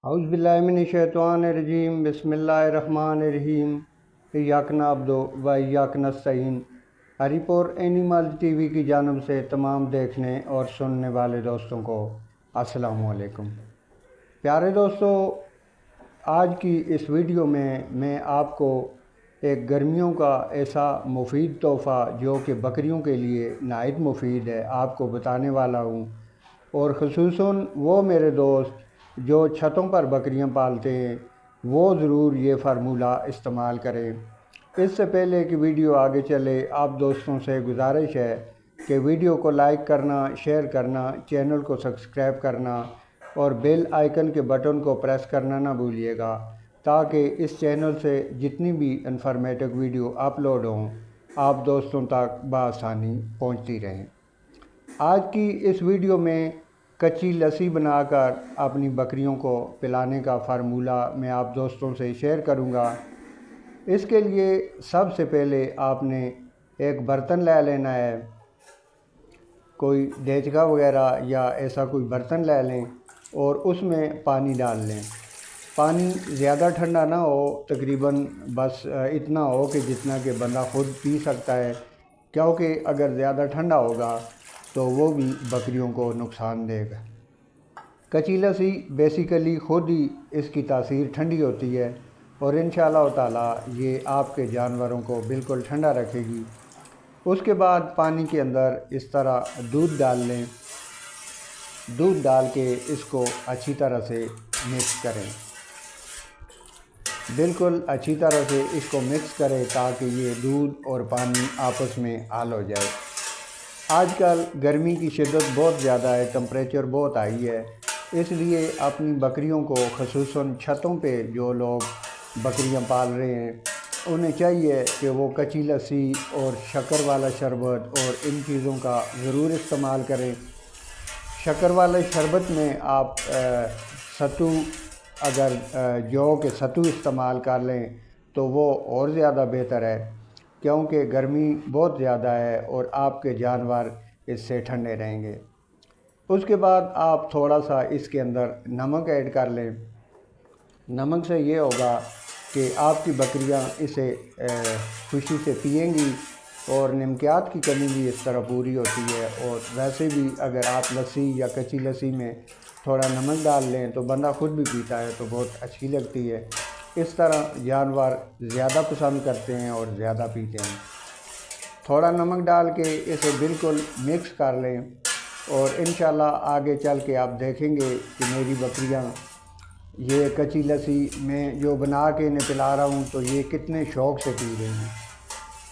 اعوذ باللہ من الشیطان الرجیم بسم اللہ الرحمن الرحیم ایاک نعبد و ایاک نستعین۔ ہری پور اینیمل ٹی وی کی جانب سے تمام دیکھنے اور سننے والے دوستوں کو السلام علیکم۔ پیارے دوستو، آج کی اس ویڈیو میں میں آپ کو ایک گرمیوں کا ایسا مفید تحفہ جو کہ بکریوں کے لیے نہایت مفید ہے آپ کو بتانے والا ہوں، اور خصوصاً وہ میرے دوست جو چھتوں پر بکریاں پالتے ہیں وہ ضرور یہ فارمولہ استعمال کریں۔ اس سے پہلے کہ ویڈیو آگے چلے، آپ دوستوں سے گزارش ہے کہ ویڈیو کو لائک کرنا، شیئر کرنا، چینل کو سبسکرائب کرنا اور بیل آئیکن کے بٹن کو پریس کرنا نہ بھولیے گا، تاکہ اس چینل سے جتنی بھی انفارمیٹو ویڈیو اپلوڈ ہوں آپ دوستوں تک بآسانی پہنچتی رہیں۔ آج کی اس ویڈیو میں کچی لسی بنا کر اپنی بکریوں کو پلانے کا فارمولہ میں آپ دوستوں سے شیئر کروں گا۔ اس کے لیے سب سے پہلے آپ نے ایک برتن لے لینا ہے، کوئی دیچکا وغیرہ یا ایسا کوئی برتن لے لیں اور اس میں پانی ڈال لیں۔ پانی زیادہ ٹھنڈا نہ ہو، تقریباً بس اتنا ہو کہ جتنا کہ بندہ خود پی سکتا ہے، کیونکہ اگر زیادہ ٹھنڈا ہوگا تو وہ بھی بکریوں کو نقصان دے گا۔ کچی لسی بیسیکلی خود ہی اس کی تاثیر ٹھنڈی ہوتی ہے اور انشاءاللہ تعالی یہ آپ کے جانوروں کو بالکل ٹھنڈا رکھے گی۔ اس کے بعد پانی کے اندر اس طرح دودھ ڈال لیں، دودھ ڈال کے اس کو اچھی طرح سے مکس کریں، بالکل اچھی طرح سے اس کو مکس کریں تاکہ یہ دودھ اور پانی آپس میں حل ہو جائے۔ آج کل گرمی کی شدت بہت زیادہ ہے، ٹمپریچر بہت ہائی ہے، اس لیے اپنی بکریوں کو خصوصاً چھتوں پہ جو لوگ بکریاں پال رہے ہیں انہیں چاہیے کہ وہ کچی لسی اور شکر والا شربت اور ان چیزوں کا ضرور استعمال کریں۔ شکر والے شربت میں آپ ستو، اگر جو کہ ستو استعمال کر لیں تو وہ اور زیادہ بہتر ہے، کیونکہ گرمی بہت زیادہ ہے اور آپ کے جانور اس سے ٹھنڈے رہیں گے۔ اس کے بعد آپ تھوڑا سا اس کے اندر نمک ایڈ کر لیں۔ نمک سے یہ ہوگا کہ آپ کی بکریاں اسے خوشی سے پئیں گی اور نمکیات کی کمی بھی اس طرح پوری ہوتی ہے، اور ویسے بھی اگر آپ لسی یا کچی لسی میں تھوڑا نمک ڈال لیں تو بندہ خود بھی پیتا ہے تو بہت اچھی لگتی ہے۔ اس طرح جانور زیادہ پسند کرتے ہیں اور زیادہ پیتے ہیں۔ تھوڑا نمک ڈال کے اسے بالکل مکس کر لیں اور انشاءاللہ آگے چل کے آپ دیکھیں گے کہ میری بکریاں یہ کچی لسی میں جو بنا کے انہیں پلا رہا ہوں تو یہ کتنے شوق سے پی رہے ہیں،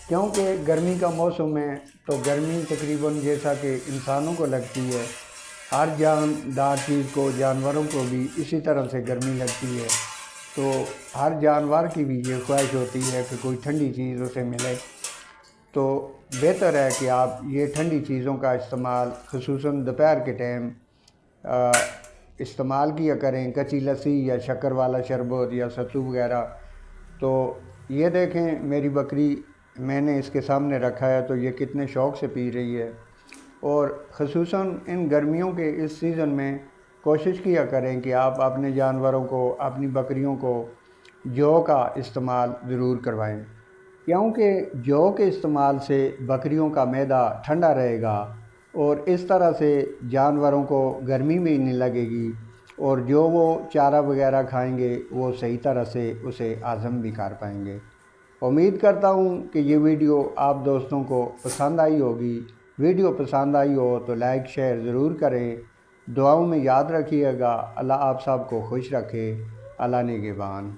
کیونکہ گرمی کا موسم ہے تو گرمی تقریباً جیسا کہ انسانوں کو لگتی ہے، ہر جاندار چیز کو، جانوروں کو بھی اسی طرح سے گرمی لگتی ہے، تو ہر جانور کی بھی یہ خواہش ہوتی ہے کہ کوئی ٹھنڈی چیز اسے ملے۔ تو بہتر ہے کہ آپ یہ ٹھنڈی چیزوں کا استعمال خصوصاً دوپہر کے ٹائم استعمال کیا کریں، کچی لسی یا شکر والا شربت یا ستو وغیرہ۔ تو یہ دیکھیں میری بکری میں نے اس کے سامنے رکھا ہے تو یہ کتنے شوق سے پی رہی ہے، اور خصوصاً ان گرمیوں کے اس سیزن میں کوشش کیا کریں کہ آپ اپنے جانوروں کو، اپنی بکریوں کو جو کا استعمال ضرور کروائیں، کیونکہ جو کے استعمال سے بکریوں کا معدہ ٹھنڈا رہے گا اور اس طرح سے جانوروں کو گرمی بھی نہیں لگے گی، اور جو وہ چارہ وغیرہ کھائیں گے وہ صحیح طرح سے اسے ہضم بھی کر پائیں گے۔ امید کرتا ہوں کہ یہ ویڈیو آپ دوستوں کو پسند آئی ہوگی۔ ویڈیو پسند آئی ہو تو لائک شیئر ضرور کریں، دعاؤں میں یاد رکھیے گا۔ اللہ آپ سب کو خوش رکھے۔ اللہ نگہبان۔